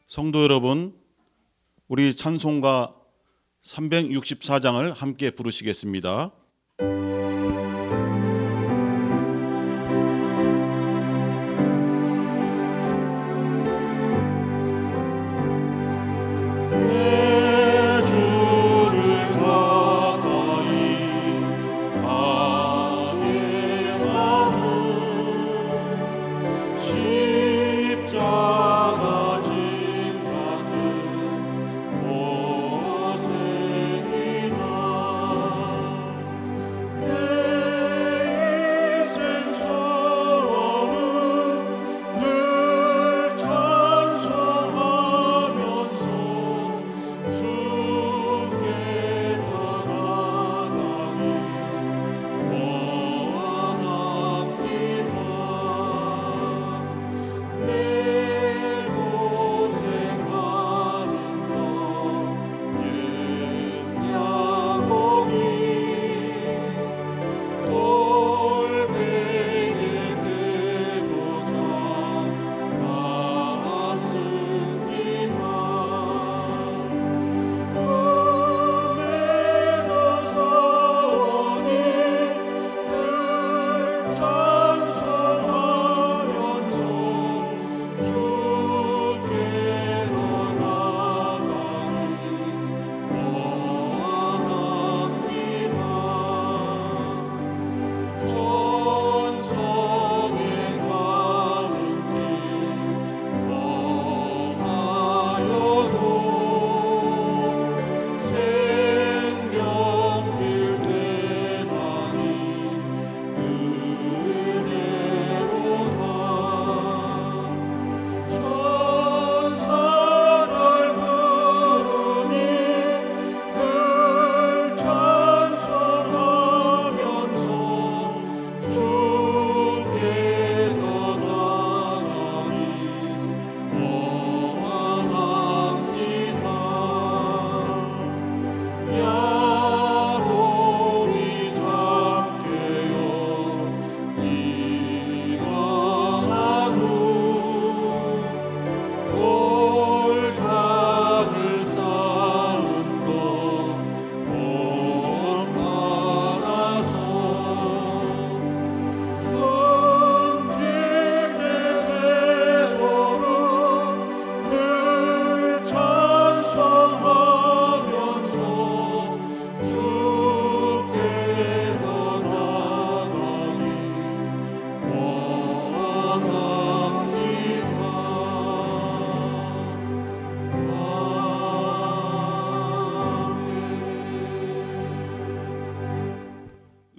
성도 여러분, 우리 찬송가 364장을 함께 부르시겠습니다.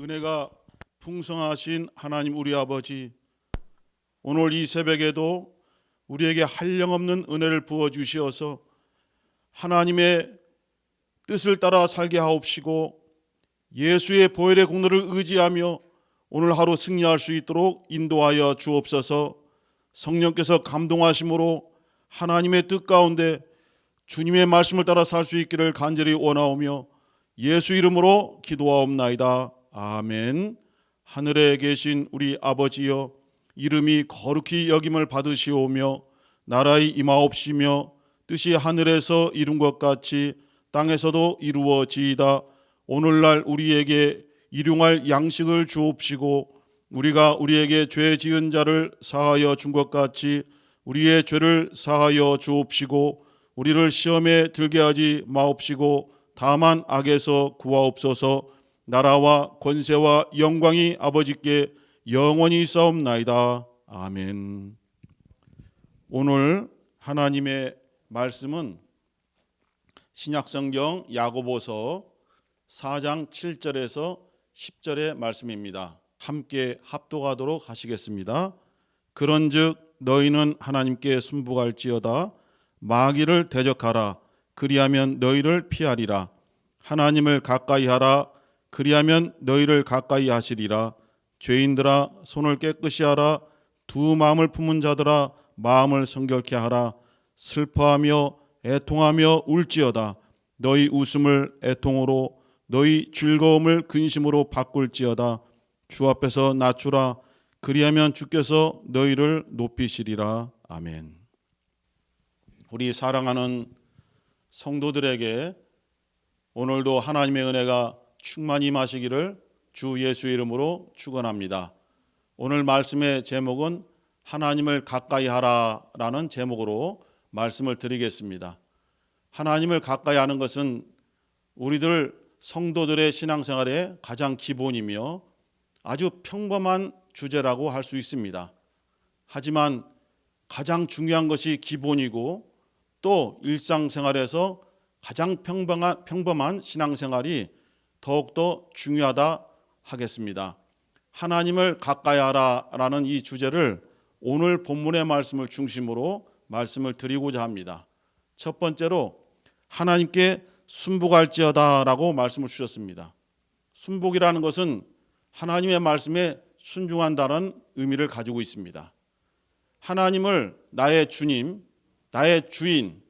은혜가 풍성하신 하나님 우리 아버지, 오늘 이 새벽에도 우리에게 한량없는 은혜를 부어주시어서 하나님의 뜻을 따라 살게 하옵시고 예수의 보혈의 공로를 의지하며 오늘 하루 승리할 수 있도록 인도하여 주옵소서. 성령께서 감동하심으로 하나님의 뜻 가운데 주님의 말씀을 따라 살 수 있기를 간절히 원하오며 예수 이름으로 기도하옵나이다. 아멘. 하늘에 계신 우리 아버지여, 이름이 거룩히 여김을 받으시오며 나라의 임하옵시며 뜻이 하늘에서 이룬 것 같이 땅에서도 이루어지이다. 오늘날 우리에게 일용할 양식을 주옵시고 우리가 우리에게 죄 지은 자를 사하여 준 것 같이 우리의 죄를 사하여 주옵시고 우리를 시험에 들게 하지 마옵시고 다만 악에서 구하옵소서. 나라와 권세와 영광이 아버지께 영원히 있사옵나이다. 아멘. 오늘 하나님의 말씀은 신약성경 야고보서 4장 7절에서 10절의 말씀입니다. 함께 합독하도록 하시겠습니다. 그런즉 너희는 하나님께 순복할지어다. 마귀를 대적하라. 그리하면 너희를 피하리라. 하나님을 가까이 하라. 그리하면 너희를 가까이 하시리라. 죄인들아 손을 깨끗이 하라. 두 마음을 품은 자들아 마음을 성결케 하라. 슬퍼하며 애통하며 울지어다. 너희 웃음을 애통으로 너희 즐거움을 근심으로 바꿀지어다. 주 앞에서 낮추라. 그리하면 주께서 너희를 높이시리라. 아멘. 우리 사랑하는 성도들에게 오늘도 하나님의 은혜가 충만히 임하시기를 주 예수의 이름으로 축원합니다. 오늘 말씀의 제목은 하나님을 가까이 하라라는 제목으로 말씀을 드리겠습니다. 하나님을 가까이 하는 것은 우리들 성도들의 신앙생활의 가장 기본이며 아주 평범한 주제라고 할 수 있습니다. 하지만 가장 중요한 것이 기본이고 또 일상생활에서 가장 평범한 신앙생활이 더욱더 중요하다 하겠습니다. 하나님을 가까이 하라라는 이 주제를 오늘 본문의 말씀을 중심으로 말씀을 드리고자 합니다. 첫 번째로 하나님께 순복할지어다라고 말씀을 주셨습니다. 순복이라는 것은 하나님의 말씀에 순종한다는 의미를 가지고 있습니다. 하나님을 나의 주님, 나의 주인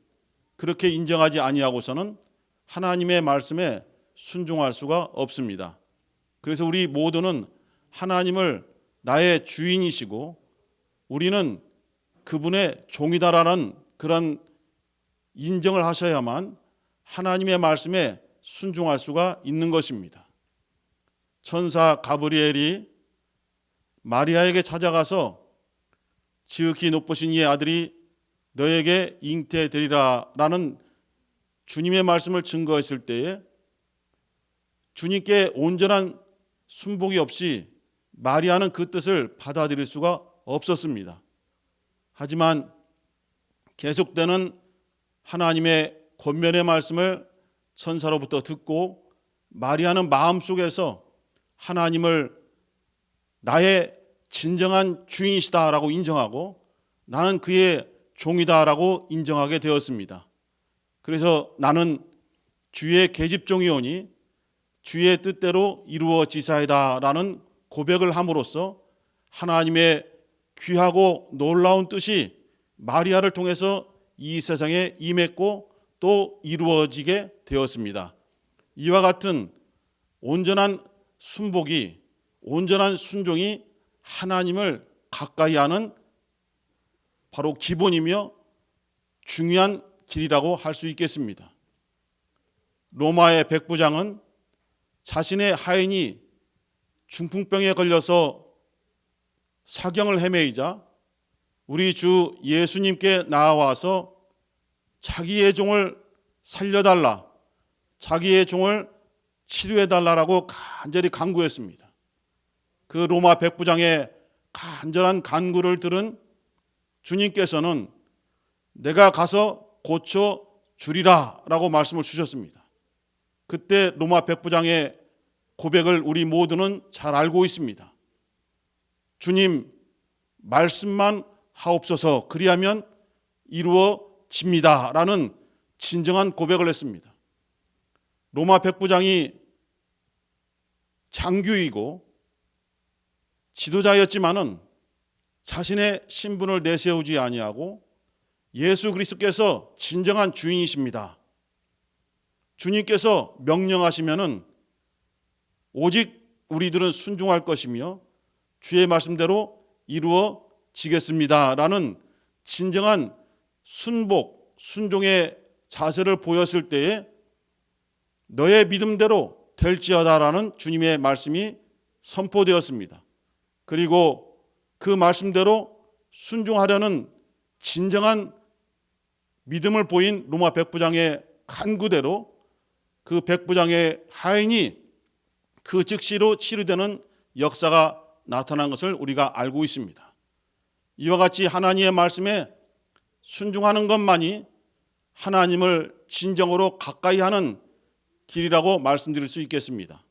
그렇게 인정하지 아니하고서는 하나님의 말씀에 순종할 수가 없습니다. 그래서 우리 모두는 하나님을 나의 주인이시고 우리는 그분의 종이다라는 그런 인정을 하셔야만 하나님의 말씀에 순종할 수가 있는 것입니다. 천사 가브리엘이 마리아에게 찾아가서 지극히 높으신 이의 아들이 너에게 잉태되리라 라는 주님의 말씀을 증거했을 때에 주님께 온전한 순복이 없이 마리아는 그 뜻을 받아들일 수가 없었습니다. 하지만 계속되는 하나님의 권면의 말씀을 천사로부터 듣고 마리아는 마음속에서 하나님을 나의 진정한 주인이시다라고 인정하고 나는 그의 종이다라고 인정하게 되었습니다. 그래서 나는 주의 계집종이오니 주의 뜻대로 이루어지사이다라는 고백을 함으로써 하나님의 귀하고 놀라운 뜻이 마리아를 통해서 이 세상에 임했고 또 이루어지게 되었습니다. 이와 같은 온전한 순복이 온전한 순종이 하나님을 가까이 하는 바로 기본이며 중요한 길이라고 할 수 있겠습니다. 로마의 백부장은 자신의 하인이 중풍병에 걸려서 사경을 헤매이자 우리 주 예수님께 나와서 자기의 종을 살려달라, 자기의 종을 치료해달라고 간절히 간구했습니다. 그 로마 백부장의 간절한 간구를 들은 주님께서는 내가 가서 고쳐 주리라 라고 말씀을 주셨습니다. 그때 로마 백부장의 고백을 우리 모두는 잘 알고 있습니다. 주님, 말씀만 하옵소서, 그리하면 이루어집니다 라는 진정한 고백을 했습니다. 로마 백부장이 장교이고 지도자였지만은 자신의 신분을 내세우지 아니하고 예수 그리스도께서 진정한 주인이십니다. 주님께서 명령하시면은 오직 우리들은 순종할 것이며 주의 말씀대로 이루어지겠습니다 라는 진정한 순복, 순종의 자세를 보였을 때에 너의 믿음대로 될지어다 라는 주님의 말씀이 선포되었습니다. 그리고 그 말씀대로 순종하려는 진정한 믿음을 보인 로마 백부장의 간구대로 그 백부장의 하인이 그 즉시로 치료되는 역사가 나타난 것을 우리가 알고 있습니다. 이와 같이 하나님의 말씀에 순종하는 것만이 하나님을 진정으로 가까이 하는 길이라고 말씀드릴 수 있겠습니다.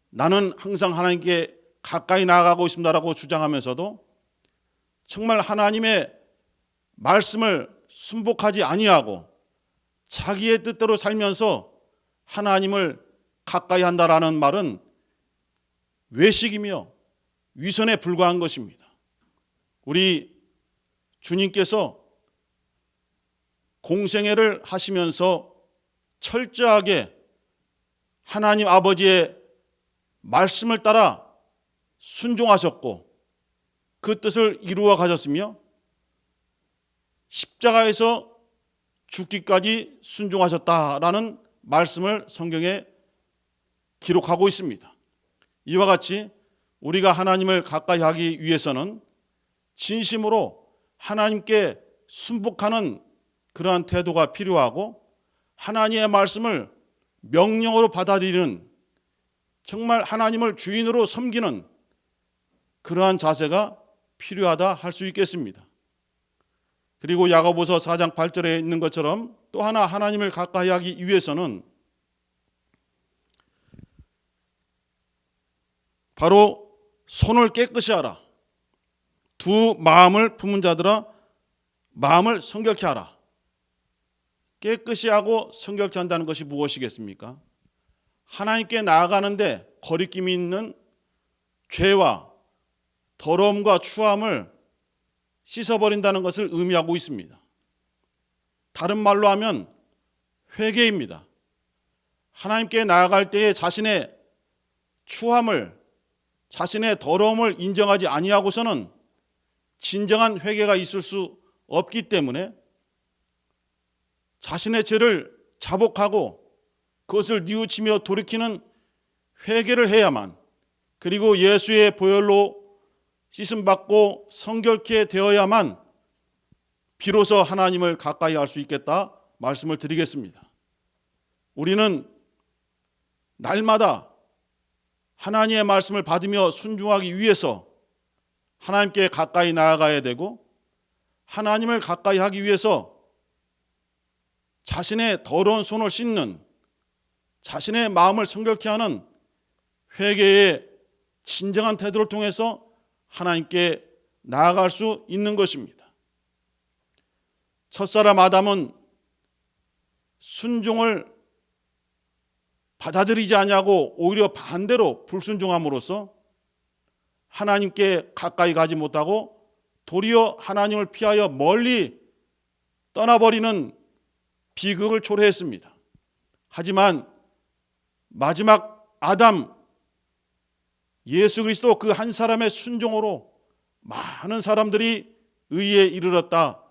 나는 항상 하나님께 가까이 나아가고 있습니다라고 주장하면서도 정말 하나님의 말씀을 순복하지 아니하고 자기의 뜻대로 살면서 하나님을 가까이 한다라는 말은 외식이며 위선에 불과한 것입니다. 우리 주님께서 공생애를 하시면서 철저하게 하나님 아버지의 말씀을 따라 순종하셨고 그 뜻을 이루어 가셨으며 십자가에서 죽기까지 순종하셨다라는 말씀을 성경에 기록하고 있습니다. 이와 같이 우리가 하나님을 가까이 하기 위해서는 진심으로 하나님께 순복하는 그러한 태도가 필요하고 하나님의 말씀을 명령으로 받아들이는 정말 하나님을 주인으로 섬기는 그러한 자세가 필요하다 할 수 있겠습니다. 그리고 야고보서 4장 8절에 있는 것처럼 또 하나 하나님을 가까이 하기 위해서는 바로 손을 깨끗이 하라. 두 마음을 품은 자들아 마음을 성결케 하라. 깨끗이 하고 성결케 한다는 것이 무엇이겠습니까? 하나님께 나아가는데 거리낌이 있는 죄와 더러움과 추함을 씻어버린다는 것을 의미하고 있습니다. 다른 말로 하면 회개입니다. 하나님께 나아갈 때에 자신의 추함을, 자신의 더러움을 인정하지 아니하고서는 진정한 회개가 있을 수 없기 때문에 자신의 죄를 자복하고 그것을 뉘우치며 돌이키는 회개를 해야만, 그리고 예수의 보혈로 씻음받고 성결케 되어야만 비로소 하나님을 가까이 할 수 있겠다 말씀을 드리겠습니다. 우리는 날마다 하나님의 말씀을 받으며 순종하기 위해서 하나님께 가까이 나아가야 되고, 하나님을 가까이 하기 위해서 자신의 더러운 손을 씻는, 자신의 마음을 성결케 하는 회개의 진정한 태도를 통해서 하나님께 나아갈 수 있는 것입니다. 첫사람 아담은 순종을 받아들이지 아니하고 오히려 반대로 불순종함으로써 하나님께 가까이 가지 못하고 도리어 하나님을 피하여 멀리 떠나버리는 비극을 초래했습니다. 하지만 마지막 아담 예수 그리스도 그 한 사람의 순종으로 많은 사람들이 의에 이르렀다,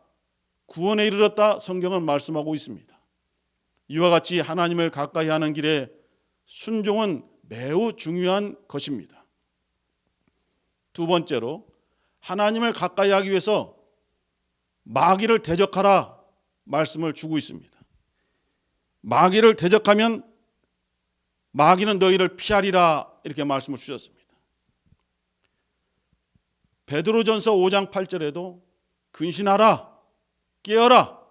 구원에 이르렀다 성경은 말씀하고 있습니다. 이와 같이 하나님을 가까이 하는 길에 순종은 매우 중요한 것입니다. 두 번째로 하나님을 가까이 하기 위해서 마귀를 대적하라 말씀을 주고 있습니다. 마귀를 대적하면 마귀는 너희를 피하리라 이렇게 말씀을 주셨습니다. 베드로전서 5장 8절에도 근신하라, 깨어라.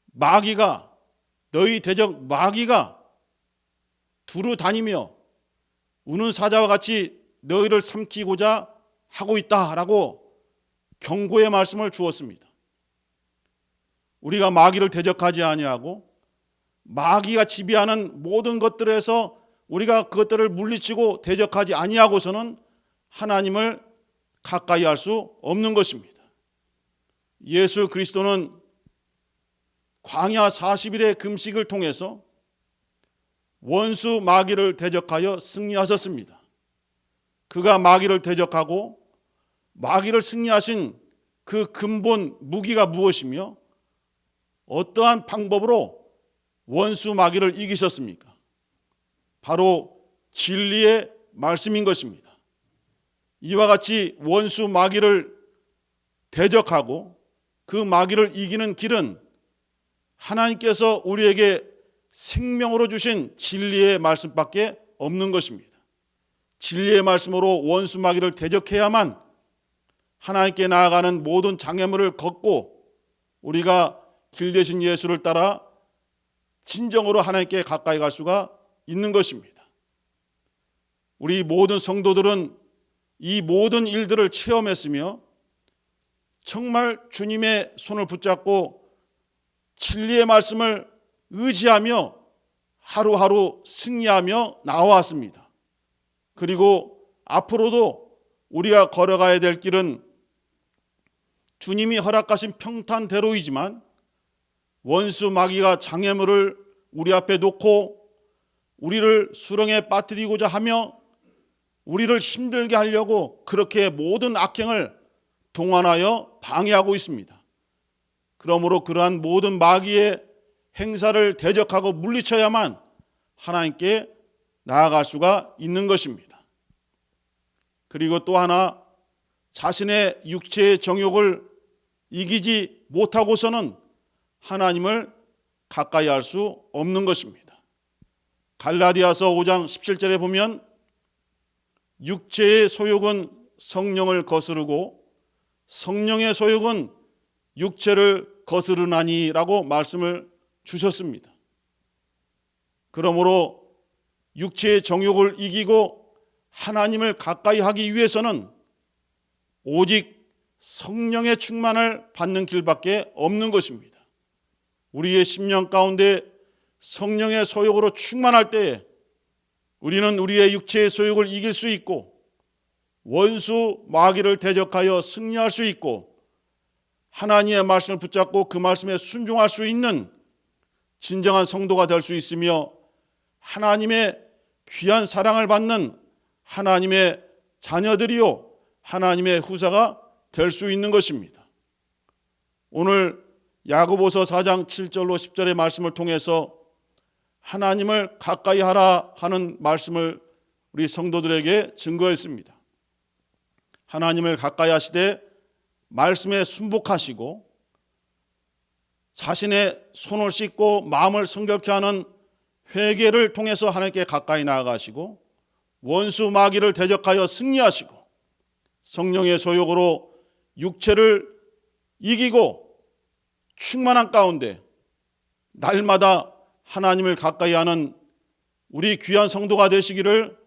마귀가, 너희 대적 마귀가 두루 다니며 우는 사자와 같이 너희를 삼키고자 하고 있다라고 경고의 말씀을 주었습니다. 우리가 마귀를 대적하지 아니하고 마귀가 지배하는 모든 것들에서 우리가 그것들을 물리치고 대적하지 아니하고서는 하나님을 가까이 할 수 없는 것입니다. 예수 그리스도는 광야 40일의 금식을 통해서 원수 마귀를 대적하여 승리하셨습니다. 그가 마귀를 대적하고 마귀를 승리하신 그 근본 무기가 무엇이며 어떠한 방법으로 원수 마귀를 이기셨습니까? 바로 진리의 말씀인 것입니다. 이와 같이 원수 마귀를 대적하고 그 마귀를 이기는 길은 하나님께서 우리에게 생명으로 주신 진리의 말씀밖에 없는 것입니다. 진리의 말씀으로 원수 마귀를 대적해야만 하나님께 나아가는 모든 장애물을 걷고 우리가 길 대신 예수를 따라 진정으로 하나님께 가까이 갈 수가 있는 것입니다. 우리 모든 성도들은 이 모든 일들을 체험했으며 정말 주님의 손을 붙잡고 진리의 말씀을 의지하며 하루하루 승리하며 나와왔습니다. 그리고 앞으로도 우리가 걸어가야 될 길은 주님이 허락하신 평탄대로이지만 원수 마귀가 장애물을 우리 앞에 놓고 우리를 수렁에 빠뜨리고자 하며 우리를 힘들게 하려고 그렇게 모든 악행을 동원하여 방해하고 있습니다. 그러므로 그러한 모든 마귀의 행사를 대적하고 물리쳐야만 하나님께 나아갈 수가 있는 것입니다. 그리고 또 하나, 자신의 육체의 정욕을 이기지 못하고서는 하나님을 가까이 할 수 없는 것입니다. 갈라디아서 5장 17절에 보면 육체의 소욕은 성령을 거스르고 성령의 소욕은 육체를 거스르나니라고 말씀을 주셨습니다. 그러므로 육체의 정욕을 이기고 하나님을 가까이 하기 위해서는 오직 성령의 충만을 받는 길밖에 없는 것입니다. 우리의 심령 가운데 성령의 소욕으로 충만할 때에 우리는 우리의 육체의 소욕을 이길 수 있고 원수 마귀를 대적하여 승리할 수 있고 하나님의 말씀을 붙잡고 그 말씀에 순종할 수 있는 진정한 성도가 될 수 있으며 하나님의 귀한 사랑을 받는 하나님의 자녀들이요 하나님의 후사가 될 수 있는 것입니다. 오늘 야고보서 4장 7절로 10절의 말씀을 통해서 하나님을 가까이 하라 하는 말씀을 우리 성도들에게 증거했습니다. 하나님을 가까이 하시되 말씀에 순복하시고 자신의 손을 씻고 마음을 성결케 하는 회개를 통해서 하나님께 가까이 나아가시고 원수 마귀를 대적하여 승리하시고 성령의 소욕으로 육체를 이기고 충만한 가운데 날마다 하나님을 가까이 하는 우리 귀한 성도가 되시기를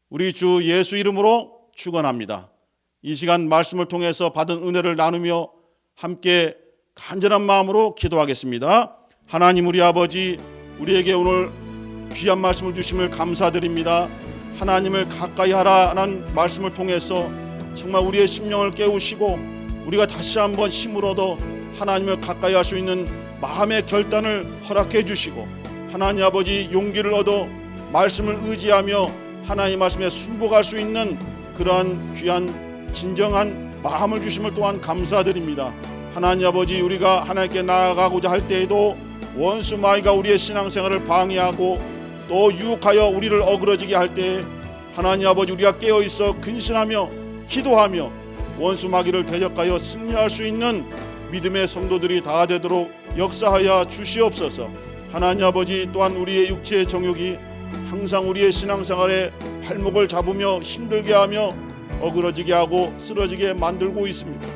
우리 주 예수 이름으로 축원합니다. 이 시간 말씀을 통해서 받은 은혜를 나누며 함께 간절한 마음으로 기도하겠습니다. 하나님 우리 아버지, 우리에게 오늘 귀한 말씀을 주심을 감사드립니다. 하나님을 가까이 하라는 말씀을 통해서 정말 우리의 심령을 깨우시고 우리가 다시 한번 힘을 얻어 하나님을 가까이 할 수 있는 마음의 결단을 허락해 주시고 하나님 아버지 용기를 얻어 말씀을 의지하며 하나님 말씀에 순복할 수 있는 그러한 귀한 진정한 마음을 주심을 또한 감사드립니다. 하나님 아버지, 우리가 하나님께 나아가고자 할 때에도 원수 마귀가 우리의 신앙생활을 방해하고 또 유혹하여 우리를 어그러지게 할 때에 하나님 아버지, 우리가 깨어있어 근신하며 기도하며 원수 마귀를 대적하여 승리할 수 있는 믿음의 성도들이 다 되도록 역사하여 주시옵소서. 하나님 아버지, 또한 우리의 육체의 정욕이 항상 우리의 신앙생활에 발목을 잡으며 힘들게 하며 어그러지게 하고 쓰러지게 만들고 있습니다.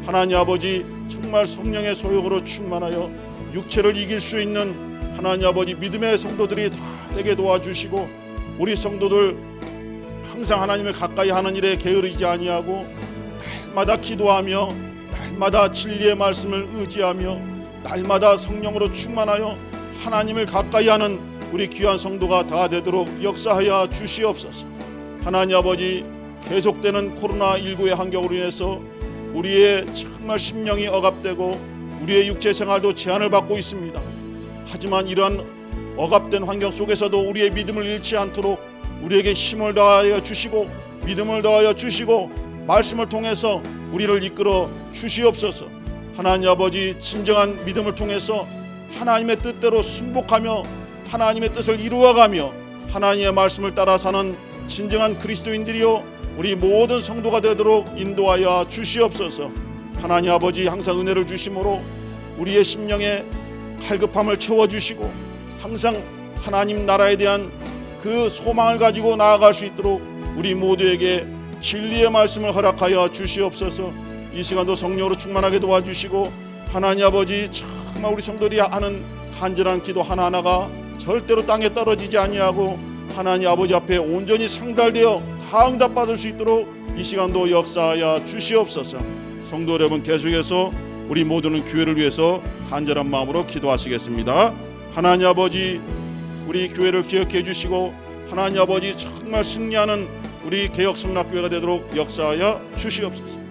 하나님 아버지, 정말 성령의 소욕으로 충만하여 육체를 이길 수 있는 하나님 아버지 믿음의 성도들이 다 되게 도와주시고 우리 성도들 항상 하나님을 가까이 하는 일에 게으르지 아니하고 날마다 기도하며 날마다 진리의 말씀을 의지하며 날마다 성령으로 충만하여 하나님을 가까이 하는 우리 귀한 성도가 다 되도록 역사하여 주시옵소서. 하나님 아버지, 계속되는 코로나19의 환경으로 인해서 우리의 정말 심령이 억압되고 우리의 육체 생활도 제한을 받고 있습니다. 하지만 이러한 억압된 환경 속에서도 우리의 믿음을 잃지 않도록 우리에게 힘을 더하여 주시고 믿음을 더하여 주시고 말씀을 통해서 우리를 이끌어 주시옵소서. 하나님 아버지, 진정한 믿음을 통해서 하나님의 뜻대로 순복하며 하나님의 뜻을 이루어가며 하나님의 말씀을 따라 사는 진정한 그리스도인들이요 우리 모든 성도가 되도록 인도하여 주시옵소서. 하나님 아버지, 항상 은혜를 주심으로 우리의 심령에 갈급함을 채워주시고 항상 하나님 나라에 대한 그 소망을 가지고 나아갈 수 있도록 우리 모두에게 진리의 말씀을 허락하여 주시옵소서. 이 시간도 성령으로 충만하게 도와주시고 하나님 아버지, 정말 우리 성도들이 하는 간절한 기도 하나하나가 절대로 땅에 떨어지지 아니하고 하나님 아버지 앞에 온전히 상달되어 다 응답받을 수 있도록 이 시간도 역사하여 주시옵소서. 성도 여러분, 계속해서 우리 모두는 교회를 위해서 간절한 마음으로 기도하시겠습니다. 하나님 아버지, 우리 교회를 기억해 주시고 하나님 아버지, 정말 승리하는 우리 개혁성락교회가 되도록 역사하여 주시옵소서.